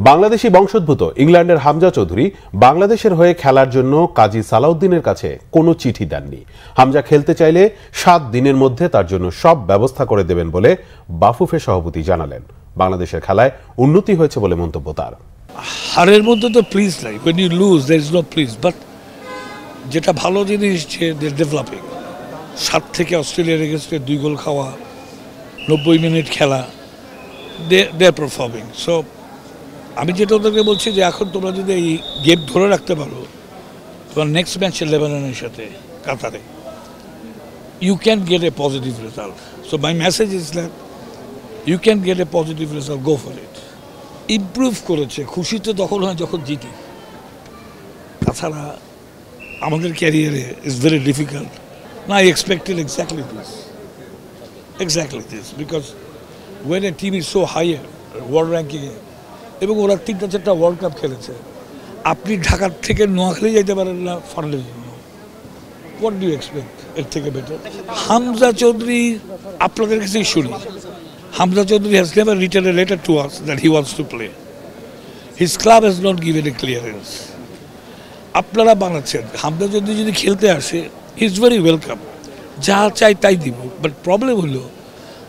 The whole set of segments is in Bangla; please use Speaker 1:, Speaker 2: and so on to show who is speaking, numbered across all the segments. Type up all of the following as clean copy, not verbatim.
Speaker 1: বাংলাদেশি বংশোদ্ভূত ইংল্যান্ডের হামজা চৌধুরী বাংলাদেশের হয়ে খেলার জন্য কাজী সালাউদ্দিনের কাছে কোনো চিঠি দেননি। হামজা খেলতে চাইলে 7 দিনের মধ্যে তার জন্য সব ব্যবস্থা করে দেবেন বলে বাফুফের সভাপতি জানালেন। বাংলাদেশের খেলায় উন্নতি হয়েছে বলে মন্তব্য তার।
Speaker 2: হারের মধ্যে তো প্লিজ নাই, when you lose there is no please, but যেটা ভালো জিনিস যে ডেভেলপিং। 7 থেকে অস্ট্রেলিয়ার এগেন্স্টে 2 গোল খাওয়া, 90 মিনিট খেলা, দে আর পারফর্মিং। সো আমি যেটা ওদেরকে বলছি যে এখন তোমরা যদি এই গেম ধরে রাখতে পারো, তোমার নেক্সট ম্যাচে লেবাননের সাথে কাতারে, you can get a positive result. So my message is that you can get a positive result, go for it. Improve করেছে, খুশিতে তখন হয় যখন জিতি। তাছাড়া আমাদের ক্যারিয়ারে ইজ ভেরি ডিফিকাল্ট। না, I expected exactly this because when a team is so higher world র্যাঙ্কিংয়ে এবং ওরা 3-4টা ওয়ার্ল্ড কাপ খেলেছে, আপনি ঢাকার থেকে নোয়াখালী যাইতে পারেন না ফাইনালের জন্য, হোয়াট ডু ইউ এক্সপেক্ট এর থেকে বেটার? হামজা চৌধুরী, আপনাদের কাছেই শুনি, Hamza Chaudhary has never written a letter to us that he wants to play. His club has not given a clearance. আপনারা বানাচ্ছেন, হামজা চৌধুরী যদি খেলতে আসে, হি ইজ ভেরি ওয়েলকাম, যা চাই তাই দিব। বাট প্রবলেম হলো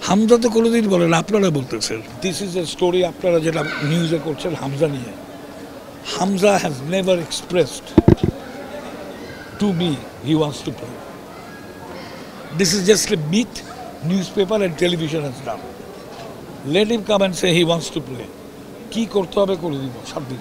Speaker 2: হামজা তো কোনোদিন বলেন, আপনারা বলতেছেন দিস ইজ এ স্টোরি, আপনারা যেটা নিউজে করছেন হামজা নিয়ে। Hamza has never expressed to me he wants to play. This is just a myth newspaper and television has done. Let him come and say he wants to play. কি করতে হবে করে দিব 7 দিন।